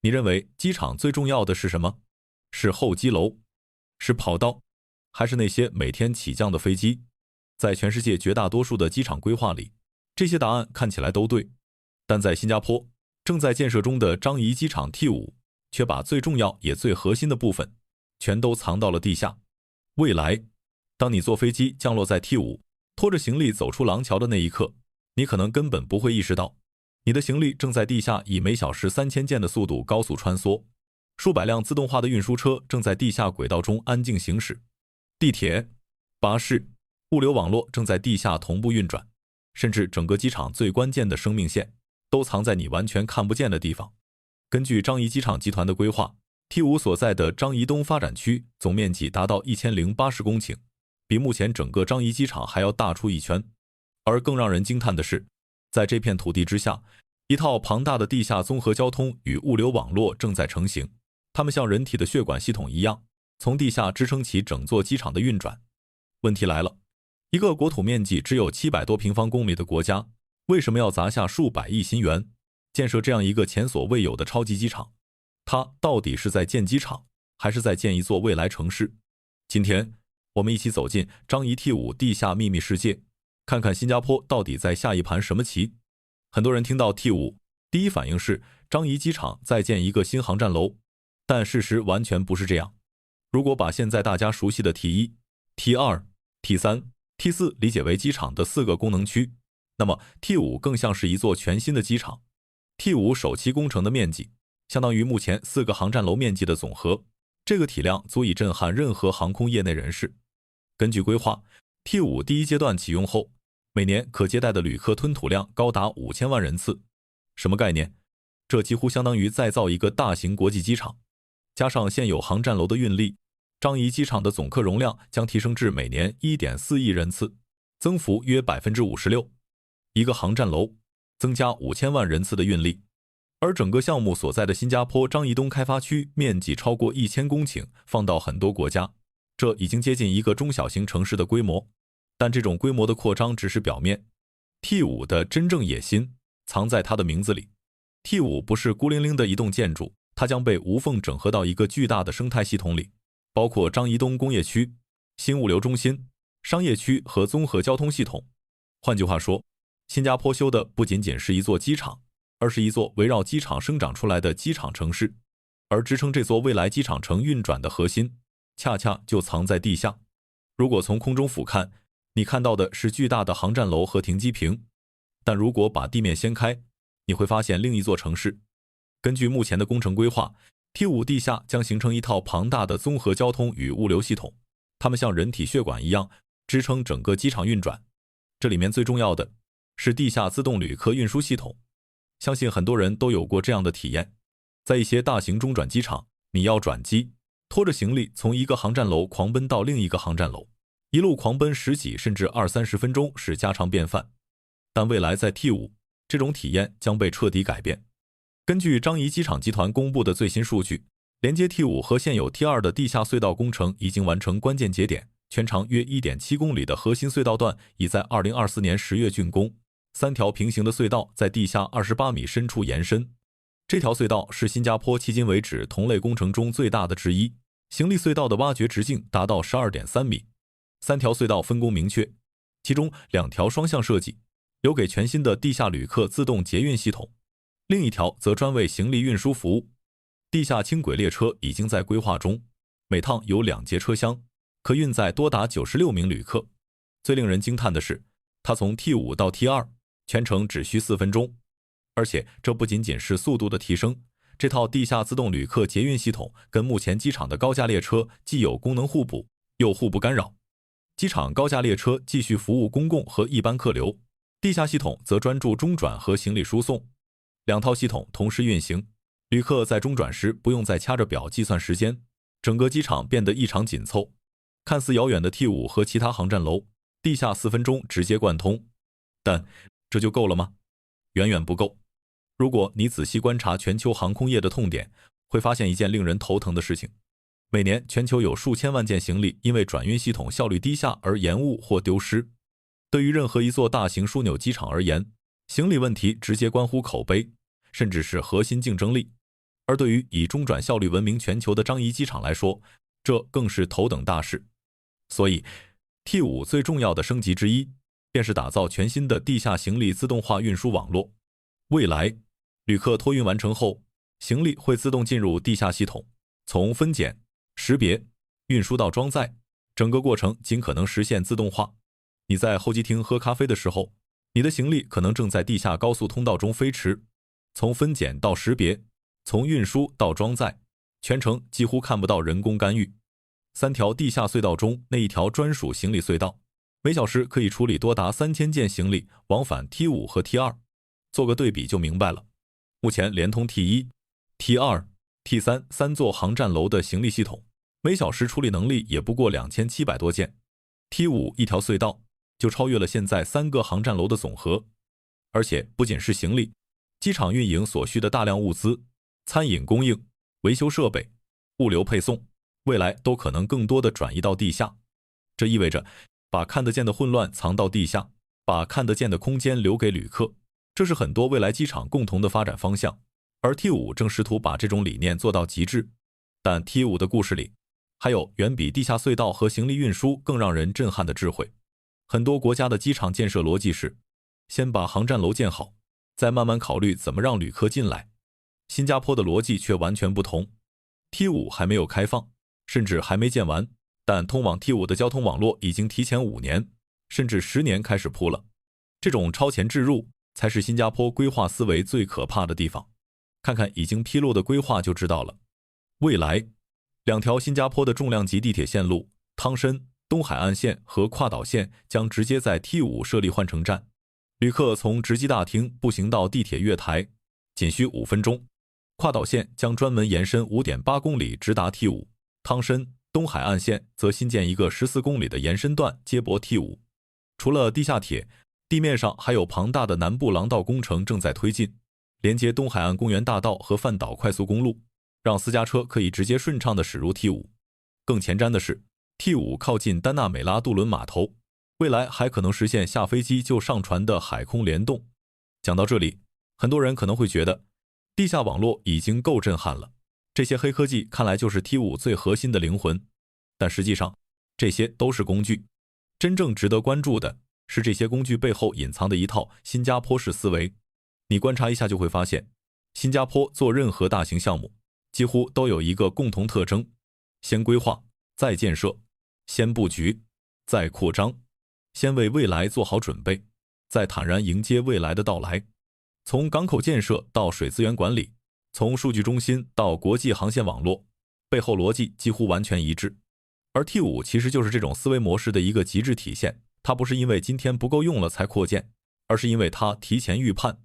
你认为机场最重要的是什么？是候机楼？是跑道？还是那些每天起降的飞机？在全世界绝大多数的机场规划里，这些答案看起来都对，但在新加坡正在建设中的樟宜机场 T5，却把最重要也最核心的部分全都藏到了地下。未来，当你坐飞机降落在 T5，拖着行李走出廊桥的那一刻，你可能根本不会意识到，你的行李正在地下以每小时3000件的速度高速穿梭，数百辆自动化的运输车正在地下轨道中安静行驶，地铁、巴士、物流网络正在地下同步运转，甚至整个机场最关键的生命线都藏在你完全看不见的地方。根据樟宜机场集团的规划， T5 所在的樟宜东发展区总面积达到1080公顷，比目前整个樟宜机场还要大出一圈。而更让人惊叹的是，在这片土地之下，一套庞大的地下综合交通与物流网络正在成型，它们像人体的血管系统一样，从地下支撑起整座机场的运转。问题来了，一个国土面积只有700多平方公里的国家，为什么要砸下数百亿新元，建设这样一个前所未有的超级机场？它到底是在建机场，还是在建一座未来城市？今天，我们一起走进樟宜 T5 地下秘密世界，看看新加坡到底在下一盘什么棋。很多人听到 T5，第一反应是樟宜机场在建一个新航站楼，但事实完全不是这样。如果把现在大家熟悉的 T1、T2、T3、T4 理解为机场的4个功能区，那么 T5 更像是一座全新的机场。T5 首期工程的面积相当于目前4个航站楼面积的总和，这个体量足以震撼任何航空业内人士。根据规划， T5 第一阶段启用后，每年可接待的旅客吞吐量高达5000万人次。什么概念？这几乎相当于再造一个大型国际机场。加上现有航站楼的运力，樟宜机场的总客容量将提升至每年 1.4 亿人次，增幅约 56%。一个航站楼增加5000万人次的运力。而整个项目所在的新加坡樟宜东开发区面积超过1000公顷，放到很多国家，这已经接近一个中小型城市的规模。但这种规模的扩张只是表面， T5 的真正野心藏在它的名字里。 T5 不是孤零零的一栋建筑，它将被无缝整合到一个巨大的生态系统里，包括樟宜东工业区、新物流中心、商业区和综合交通系统。换句话说，新加坡修的不仅仅是一座机场，而是一座围绕机场生长出来的机场城市。而支撑这座未来机场城运转的核心，恰恰就藏在地下。如果从空中俯瞰，你看到的是巨大的航站楼和停机坪，但如果把地面掀开，你会发现另一座城市。根据目前的工程规划， T5 地下将形成一套庞大的综合交通与物流系统，它们像人体血管一样支撑整个机场运转。这里面最重要的是地下自动旅客运输系统。相信很多人都有过这样的体验，在一些大型中转机场，你要转机，拖着行李从一个航站楼狂奔到另一个航站楼，一路狂奔10几甚至20-30分钟是家常便饭。但未来在 T5， 这种体验将被彻底改变。根据樟宜机场集团公布的最新数据，连接 T5 和现有 T2 的地下隧道工程已经完成关键节点，全长约 1.7 公里的核心隧道段已在2024年10月竣工，3条平行的隧道在地下28米深处延伸。这条隧道是新加坡迄今为止同类工程中最大的之一，行李隧道的挖掘直径达到 12.3 米。3条隧道分工明确，其中2条双向设计，留给全新的地下旅客自动捷运系统，另一条则专为行李运输服务。地下轻轨列车已经在规划中，每趟有2节车厢，可运载多达96名旅客。最令人惊叹的是，它从 T5 到 T2 全程只需4分钟。而且这不仅仅是速度的提升，这套地下自动旅客捷运系统跟目前机场的高架列车既有功能互补，又互不干扰。机场高架列车继续服务公共和一般客流，地下系统则专注中转和行李输送。2套系统同时运行，旅客在中转时不用再掐着表计算时间，整个机场变得异常紧凑。看似遥远的 T5 和其他航站楼，地下4分钟直接贯通。但这就够了吗？远远不够。如果你仔细观察全球航空业的痛点，会发现一件令人头疼的事情。每年全球有数千万件行李因为转运系统效率低下而延误或丢失。对于任何一座大型枢纽机场而言，行李问题直接关乎口碑，甚至是核心竞争力。而对于以中转效率闻名全球的樟宜机场来说，这更是头等大事。所以 T5 最重要的升级之一，便是打造全新的地下行李自动化运输网络。未来，旅客托运完成后，行李会自动进入地下系统，从分拣、识别、运输到装载，整个过程尽可能实现自动化。你在候机厅喝咖啡的时候，你的行李可能正在地下高速通道中飞驰，从分拣到识别，从运输到装载，全程几乎看不到人工干预。3条地下隧道中那一条专属行李隧道，每小时可以处理多达3000件行李，往返 T5 和 T2。做个对比就明白了。目前联通 T1、T2、T3 3座航站楼的行李系统，每小时处理能力也不过2700多件。T5 一条隧道就超越了现在3个航站楼的总和。而且不仅是行李，机场运营所需的大量物资、餐饮供应、维修设备、物流配送，未来都可能更多的转移到地下。这意味着把看得见的混乱藏到地下，把看得见的空间留给旅客。这是很多未来机场共同的发展方向，而 T5 正试图把这种理念做到极致。但 T5 的故事里，还有远比地下隧道和行李运输更让人震撼的智慧。很多国家的机场建设逻辑是，先把航站楼建好，再慢慢考虑怎么让旅客进来。新加坡的逻辑却完全不同。T5 还没有开放，甚至还没建完，但通往 T5 的交通网络已经提前5年，甚至10年开始铺了。这种超前置入才是新加坡规划思维最可怕的地方。看看已经披露的规划就知道了。未来2条新加坡的重量级地铁线路汤申、东海岸线和跨岛线将直接在 T5 设立换乘站，旅客从值机大厅步行到地铁月台仅需5分钟。跨岛线将专门延伸 5.8 公里直达 T5， 汤申、东海岸线则新建一个14公里的延伸段接驳 T5。 除了地下铁，地面上还有庞大的南部廊道工程正在推进，连接东海岸公园大道和范岛快速公路，让私家车可以直接顺畅地驶入 T5。 更前瞻的是 T5 靠近丹纳美拉渡轮码头，未来还可能实现下飞机就上船的海空联动。讲到这里，很多人可能会觉得地下网络已经够震撼了，这些黑科技看来就是 T5 最核心的灵魂。但实际上这些都是工具，真正值得关注的是这些工具背后隐藏的一套新加坡式思维。你观察一下就会发现，新加坡做任何大型项目几乎都有一个共同特征：先规划，再建设；先布局，再扩张；先为未来做好准备，再坦然迎接未来的到来。从港口建设到水资源管理，从数据中心到国际航线网络，背后逻辑几乎完全一致。而 T5 其实就是这种思维模式的一个极致体现。它不是因为今天不够用了才扩建，而是因为它提前预判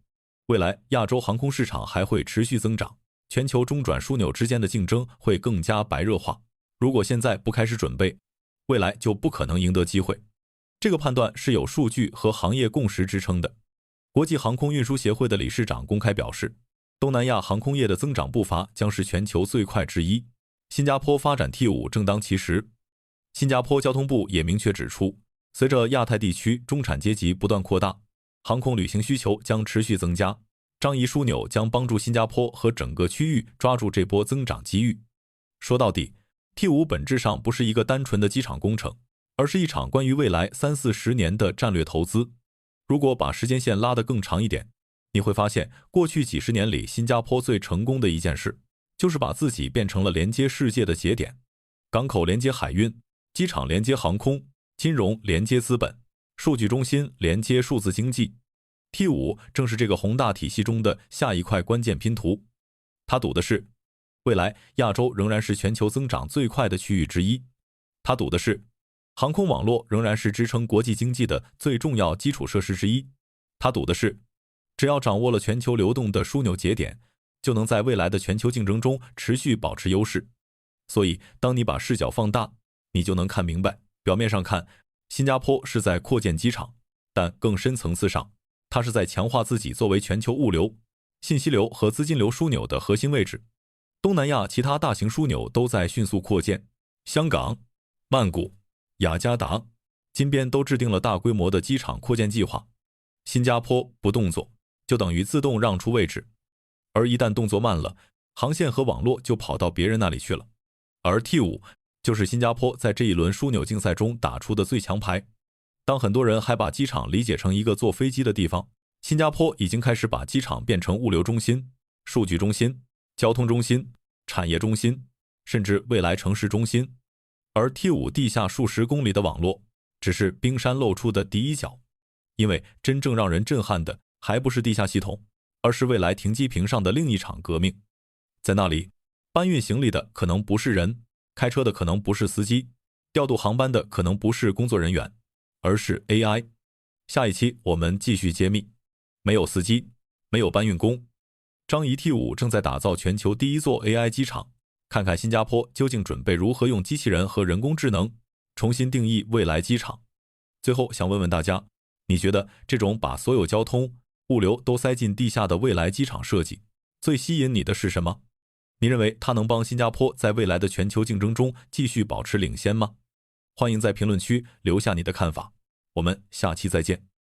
未来亚洲航空市场还会持续增长，全球中转枢纽之间的竞争会更加白热化。如果现在不开始准备，未来就不可能赢得机会。这个判断是有数据和行业共识支撑的。国际航空运输协会的理事长公开表示，东南亚航空业的增长步伐将是全球最快之一。新加坡发展 T5 正当其时。新加坡交通部也明确指出，随着亚太地区中产阶级不断扩大，航空旅行需求将持续增加。樟宜枢纽将帮助新加坡和整个区域抓住这波增长机遇。说到底， T5 本质上不是一个单纯的机场工程，而是一场关于未来30-40年的战略投资。如果把时间线拉得更长一点，你会发现过去几十年里新加坡最成功的一件事，就是把自己变成了连接世界的节点。港口连接海运，机场连接航空，金融连接资本，数据中心连接数字经济。 T5 正是这个宏大体系中的下一块关键拼图。它赌的是未来亚洲仍然是全球增长最快的区域之一，它赌的是航空网络仍然是支撑国际经济的最重要基础设施之一，它赌的是只要掌握了全球流动的枢纽节点，就能在未来的全球竞争中持续保持优势。所以当你把视角放大，你就能看明白，表面上看新加坡是在扩建机场，但更深层次上，它是在强化自己作为全球物流、信息流和资金流枢纽的核心位置。东南亚其他大型枢纽都在迅速扩建，香港、曼谷、雅加达、金边都制定了大规模的机场扩建计划。新加坡不动作，就等于自动让出位置，而一旦动作慢了，航线和网络就跑到别人那里去了。而 T5 就是新加坡在这一轮枢纽竞赛中打出的最强牌。当很多人还把机场理解成一个坐飞机的地方，新加坡已经开始把机场变成物流中心、数据中心、交通中心、产业中心，甚至未来城市中心。而 T5 地下数十公里的网络只是冰山露出的第一角，因为真正让人震撼的还不是地下系统，而是未来停机坪上的另一场革命。在那里，搬运行李的可能不是人，开车的可能不是司机，调度航班的可能不是工作人员，而是 AI。 下一期我们继续揭秘，没有司机，没有搬运工，樟宜 T5 正在打造全球第一座 AI 机场，看看新加坡究竟准备如何用机器人和人工智能重新定义未来机场。最后想问问大家，你觉得这种把所有交通、物流都塞进地下的未来机场设计，最吸引你的是什么？你认为它能帮新加坡在未来的全球竞争中继续保持领先吗？欢迎在评论区留下你的看法，我们下期再见。